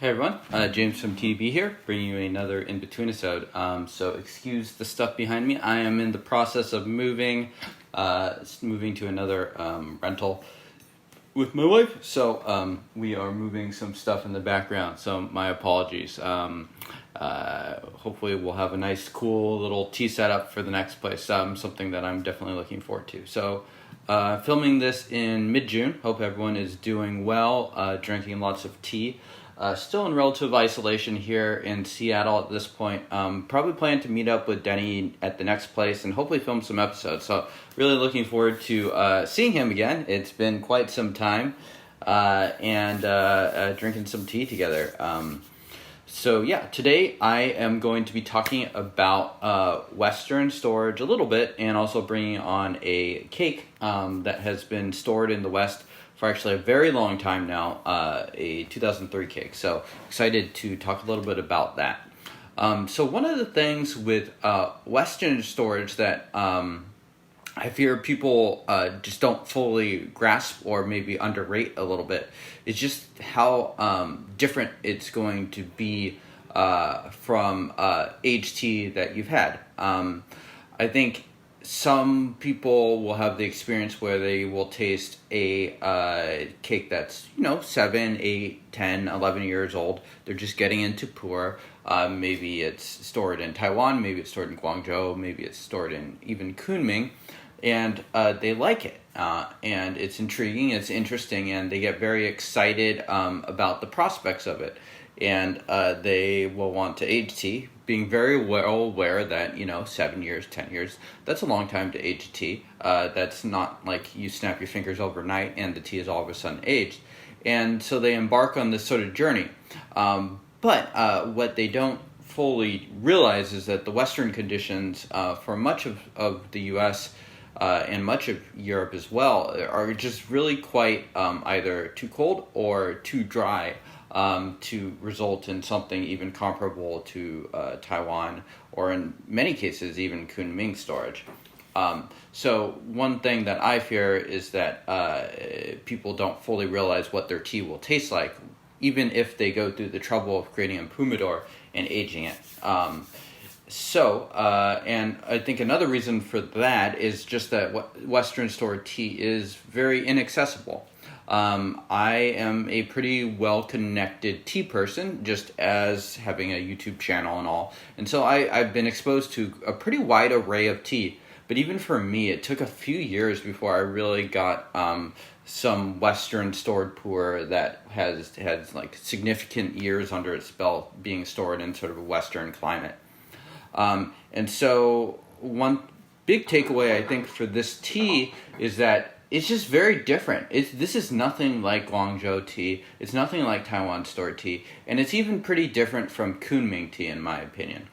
Hey everyone, James from TDB here, bringing you another in-between episode. So excuse the stuff behind me. I am in the process of moving to another rental with my wife. So we are moving some stuff in the background. So my apologies. Hopefully we'll have a nice, cool little tea setup for the next place. Something that I'm definitely looking forward to. So filming this in mid-June. Hope everyone is doing well, drinking lots of tea. Still in relative isolation here in Seattle at this point. Probably plan to meet up with Denny at the next place and hopefully film some episodes. So really looking forward to seeing him again. It's been quite some time and drinking some tea together. So yeah, today I am going to be talking about Western storage a little bit and also bringing on a cake that has been stored in the West for actually a very long time now, a 2003 cake. So excited to talk a little bit about that. So one of the things with Western storage that I fear people just don't fully grasp or maybe underrate a little bit is just how different it's going to be from aged tea that you've had. I think some people will have the experience where they will taste a cake that's, 7, 8, 10, 11 years old. They're just getting into Pu'erh. Maybe it's stored in Taiwan, maybe it's stored in Guangzhou, maybe it's stored in even Kunming, and they like it. And it's intriguing, it's interesting, and they get very excited about the prospects of it. And they will want to age tea, being very well aware that, 7 years, 10 years, that's a long time to age tea. That's not like you snap your fingers overnight and the tea is all of a sudden aged. And so they embark on this sort of journey. But what they don't fully realize is that the Western conditions for much of the U.S. And much of Europe as well are just really quite either too cold or too dry to result in something even comparable to Taiwan, or in many cases even Kunming storage. So one thing that I fear is that people don't fully realize what their tea will taste like, even if they go through the trouble of creating a humidor and aging it. And I think another reason for that is just that Western stored tea is very inaccessible. I am a pretty well-connected tea person, just as having a YouTube channel and all. And so I've been exposed to a pretty wide array of tea. But even for me, it took a few years before I really got some Western stored Pu'erh that has like significant years under its belt being stored in sort of a Western climate. And so one big takeaway, I think, for this tea is that it's just very different. This is nothing like Guangzhou tea. It's nothing like Taiwan stored tea. And it's even pretty different from Kunming tea, in my opinion.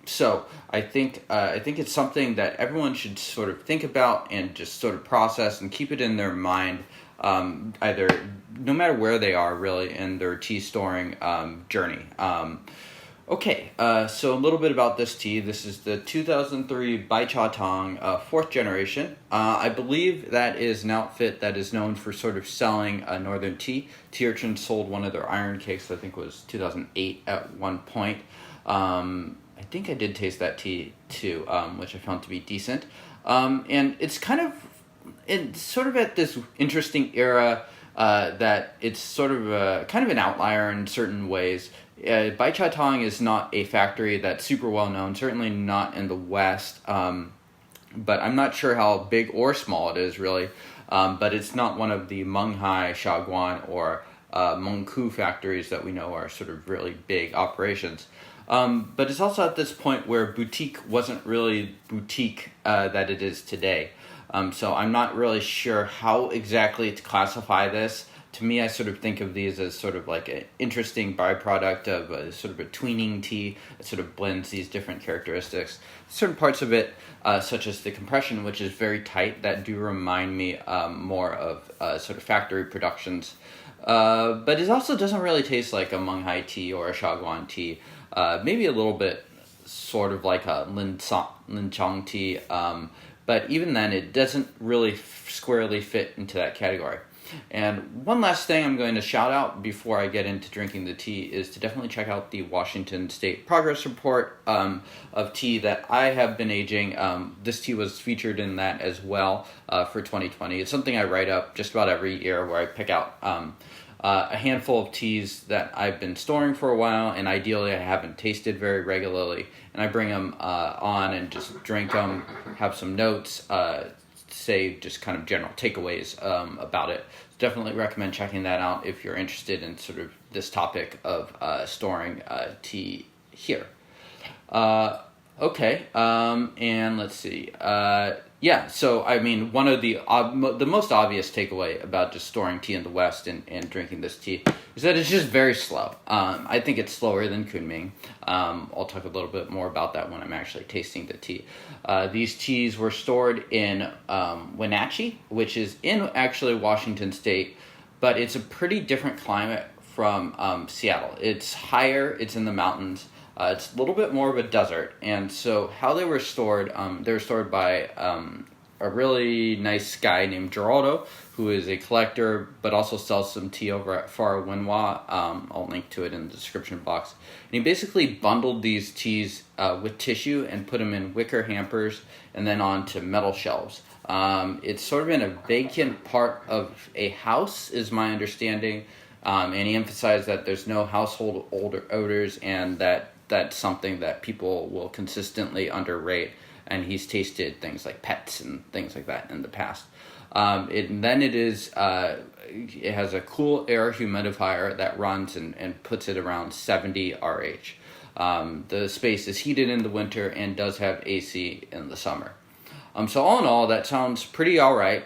So I think it's something that everyone should sort of think about and just sort of process and keep it in their mind, either no matter where they are really in their tea storing journey. Okay, so a little bit about this tea. This is the 2003 Baichatang 4th generation. I believe that is an outfit that is known for sort of selling northern tea. Tea Urchin sold one of their iron cakes, I think it was 2008 at one point. I think I did taste that tea too, which I found to be decent. And it's sort of at this interesting era that it's sort of kind of an outlier in certain ways. Baichatang is not a factory that's super well known, certainly not in the West, but I'm not sure how big or small it is really, but it's not one of the Menghai, Shaoguan, or Mengku factories that we know are sort of really big operations. But it's also at this point where boutique wasn't really boutique that it is today. So I'm not really sure how exactly to classify this. To me, I sort of think of these as sort of like an interesting byproduct of a sort of a tweening tea that sort of blends these different characteristics. Certain parts of it, such as the compression, which is very tight, that do remind me more of sort of factory productions. But it also doesn't really taste like a Menghai tea or a Shaoguan tea. Maybe a little bit sort of like a Linchang tea. But even then, it doesn't really squarely fit into that category. And one last thing I'm going to shout out before I get into drinking the tea is to definitely check out the Washington State Progress Report of tea that I have been aging. This tea was featured in that as well for 2020. It's something I write up just about every year where I pick out a handful of teas that I've been storing for a while and ideally I haven't tasted very regularly. And I bring them on and just drink them, have some notes, say just kind of general takeaways about it. Definitely recommend checking that out if you're interested in sort of this topic of storing tea here. Okay, and let's see. Yeah, so I mean, one of the most obvious takeaway about just storing tea in the West and drinking this tea is that it's just very slow. I think it's slower than Kunming. I'll talk a little bit more about that when I'm actually tasting the tea. These teas were stored in Wenatchee, which is in actually Washington State, but it's a pretty different climate from Seattle. It's higher, it's in the mountains. It's a little bit more of a desert, and so how they were stored by a really nice guy named Geraldo, who is a collector, but also sells some tea over at FarWenwa. I'll link to it in the description box. And he basically bundled these teas with tissue and put them in wicker hampers and then onto metal shelves. It's sort of in a vacant part of a house, is my understanding, and he emphasized that there's no household odors and that's something that people will consistently underrate, and he's tasted things like pets and things like that in the past. It has a cool air humidifier that runs and puts it around 70 RH. The space is heated in the winter and does have AC in the summer. So all in all, that sounds pretty all right.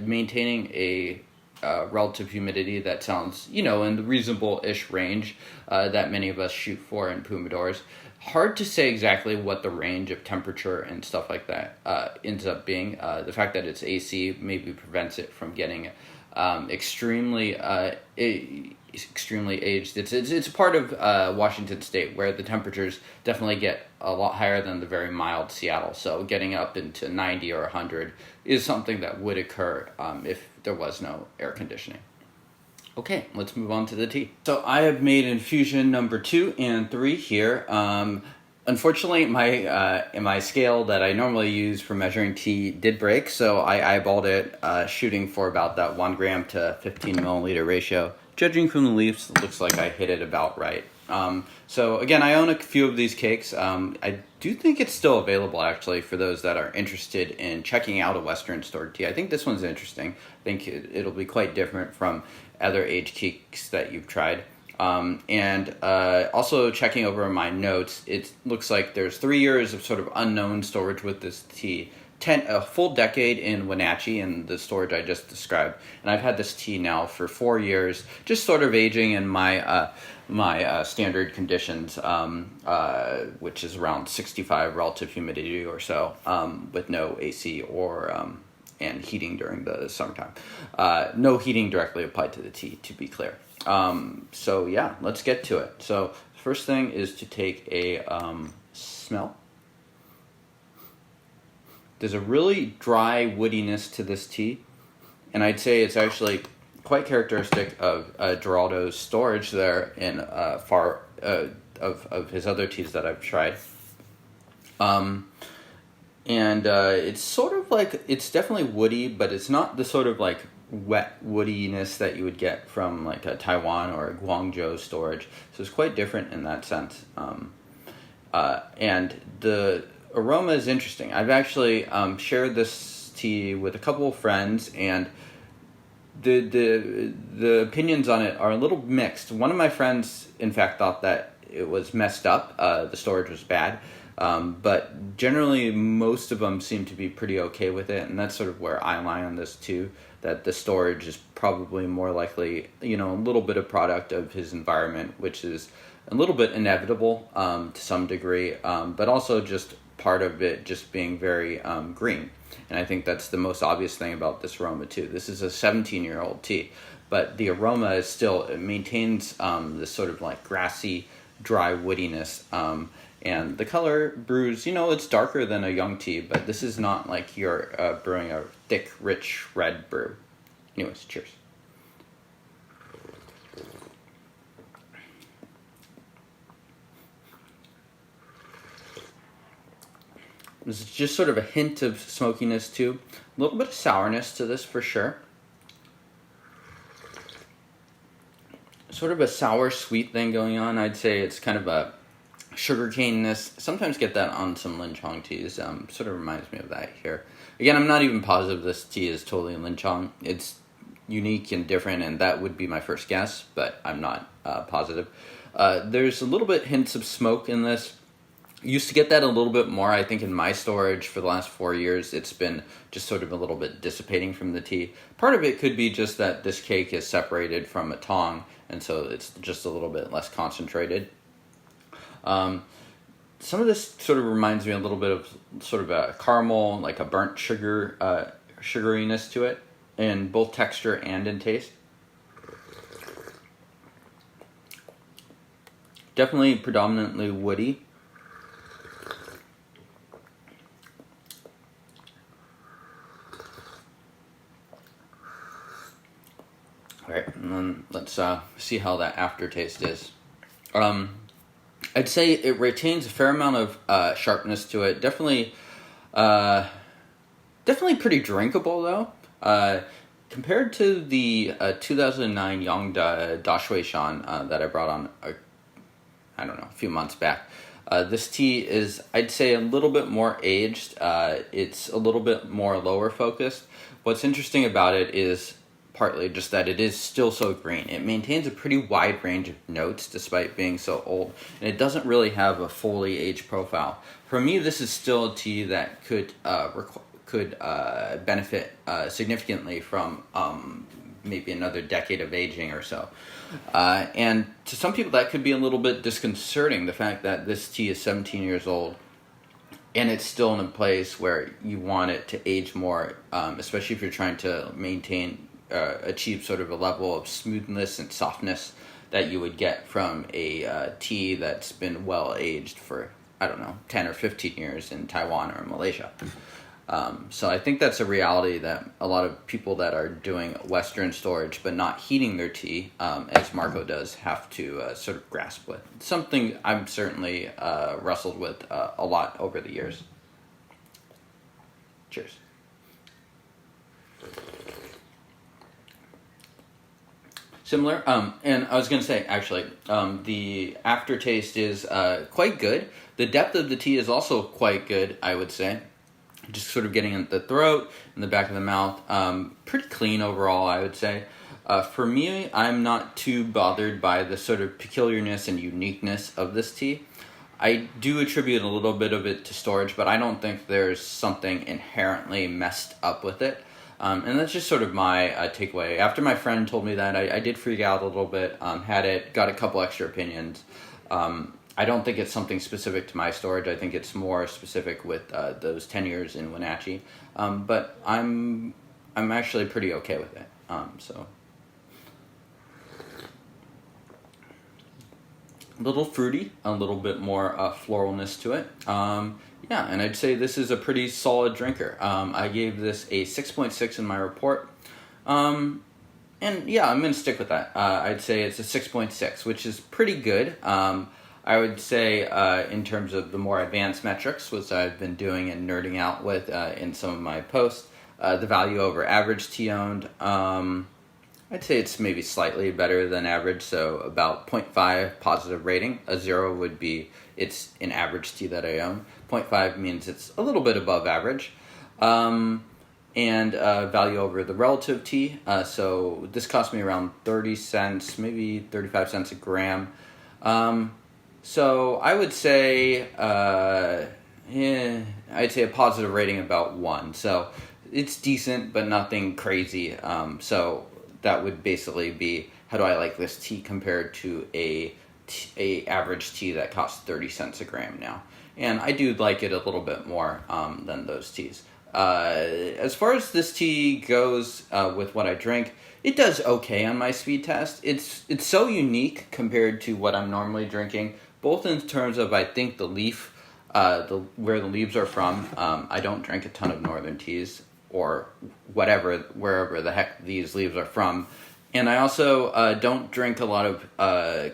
Maintaining a relative humidity that sounds, in the reasonable-ish range that many of us shoot for in Pu'erhs. Hard to say exactly what the range of temperature and stuff like that ends up being. The fact that it's AC maybe prevents it from getting extremely aged. It's a part of Washington State where the temperatures definitely get a lot higher than the very mild Seattle. So getting up into 90 or 100 is something that would occur if there was no air conditioning. Okay, let's move on to the tea. So I have made infusion number 2 and 3 here. Unfortunately, my scale that I normally use for measuring tea did break, so I eyeballed it, shooting for about that 1 gram to 15 milliliter ratio. Judging from the leaves, it looks like I hit it about right. So again, I own a few of these cakes. I do think it's still available actually for those that are interested in checking out a Western stored tea. I think this one's interesting. I think it'll be quite different from other aged cakes that you've tried. And also checking over my notes, it looks like there's 3 years of sort of unknown storage with this tea. A full decade in Wenatchee in the storage I just described, and I've had this tea now for 4 years, just sort of aging in my standard conditions, which is around 65 relative humidity or so, with no AC or and heating during the summertime. No heating directly applied to the tea, to be clear. So yeah, let's get to it. So the first thing is to take a smell. There's a really dry woodiness to this tea, and I'd say it's actually quite characteristic of Geraldo's storage there in of his other teas that I've tried. It's sort of like, it's definitely woody, but it's not the sort of like wet woodiness that you would get from like a Taiwan or a Guangzhou storage. So it's quite different in that sense. And the aroma is interesting. I've actually shared this tea with a couple of friends, and the opinions on it are a little mixed. One of my friends, in fact, thought that it was messed up. The storage was bad. But generally, most of them seem to be pretty okay with it, and that's sort of where I lie on this too, that the storage is probably more likely, a little bit of product of his environment, which is a little bit inevitable to some degree, but also just part of it just being very green. And I think that's the most obvious thing about this aroma too. This is a 17-year-old tea, but the aroma is still, it maintains this sort of like grassy, dry woodiness. And the color brews, it's darker than a young tea, but this is not like you're brewing a thick, rich red brew. Anyways, cheers. There's just sort of a hint of smokiness too. A little bit of sourness to this for sure. Sort of a sour sweet thing going on. I'd say it's kind of a sugarcaneness. Sometimes get that on some Linchong teas. Sort of reminds me of that here. Again, I'm not even positive this tea is totally Linchong. It's unique and different, and that would be my first guess, but I'm not positive. There's a little bit hints of smoke in this. Used to get that a little bit more. I think in my storage for the last 4 years, it's been just sort of a little bit dissipating from the tea. Part of it could be just that this cake is separated from a tong, and so it's just a little bit less concentrated. Some of this sort of reminds me a little bit of sort of a caramel, like a burnt sugar, sugariness to it, in both texture and in taste. Definitely predominantly woody. All right, and then let's see how that aftertaste is. I'd say it retains a fair amount of sharpness to it. Definitely pretty drinkable though. Compared to the 2009 Yongda Dashui Shan that I brought on, a few months back. This tea is, I'd say, a little bit more aged. It's a little bit more lower focused. What's interesting about it is partly just that it is still so green. It maintains a pretty wide range of notes despite being so old, and it doesn't really have a fully aged profile. For me, this is still a tea that could benefit significantly from maybe another decade of aging or so. And to some people, that could be a little bit disconcerting, the fact that this tea is 17 years old and it's still in a place where you want it to age more, especially if you're trying to achieve sort of a level of smoothness and softness that you would get from a tea that's been well aged for, 10 or 15 years in Taiwan or Malaysia. So I think that's a reality that a lot of people that are doing Western storage but not heating their tea, as Marco does, have to sort of grasp with. Something I've certainly wrestled with a lot over the years. Cheers. Similar, and I was going to say, actually, the aftertaste is quite good. The depth of the tea is also quite good, I would say. Just sort of getting in the throat, in the back of the mouth. Pretty clean overall, I would say. For me, I'm not too bothered by the sort of peculiarness and uniqueness of this tea. I do attribute a little bit of it to storage, but I don't think there's something inherently messed up with it. And that's just sort of my takeaway. After my friend told me that, I did freak out a little bit, got a couple extra opinions. I don't think it's something specific to my storage. I think it's more specific with those 10 years in Wenatchee. But I'm actually pretty okay with it. So a little fruity, a little bit more floralness to it. Yeah, and I'd say this is a pretty solid drinker. I gave this a 6.6 in my report. And yeah, I'm going to stick with that. I'd say it's a 6.6, which is pretty good. I would say in terms of the more advanced metrics, which I've been doing and nerding out with in some of my posts, the value over average tea owned, I'd say it's maybe slightly better than average, so about 0.5 positive rating. A 0 would be it's an average tea that I own. 0.5 means it's a little bit above average. And value over the relative tea. So this cost me around 30 cents, maybe 35 cents a gram. So I would say, I'd say a positive rating about 1. So it's decent, but nothing crazy. So that would basically be, how do I like this tea compared to a average tea that costs 30 cents a gram now? And I do like it a little bit more than those teas. As far as this tea goes with what I drink, it does okay on my speed test. It's so unique compared to what I'm normally drinking, both in terms of, I think, the leaf, where the leaves are from. I don't drink a ton of northern teas. or whatever, wherever the heck these leaves are from. And I also don't drink a lot of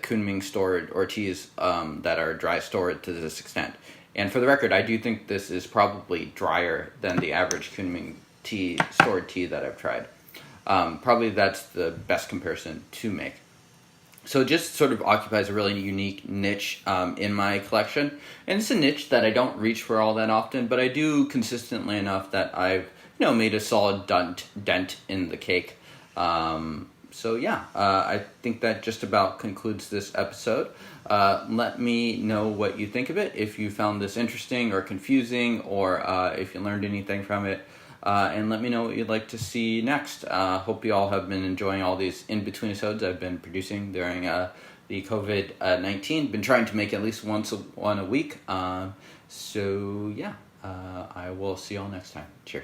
Kunming stored or teas that are dry stored to this extent. And for the record, I do think this is probably drier than the average Kunming tea, stored tea that I've tried. Probably that's the best comparison to make. So it just sort of occupies a really unique niche in my collection. And it's a niche that I don't reach for all that often, but I do consistently enough that I've made a solid dent in the cake. So yeah, I think that just about concludes this episode. Let me know what you think of it, if you found this interesting or confusing, or if you learned anything from it. And let me know what you'd like to see next. Hope you all have been enjoying all these in-between episodes I've been producing during the COVID-19. Been trying to make at least one a week. So yeah, I will see you all next time. Cheers.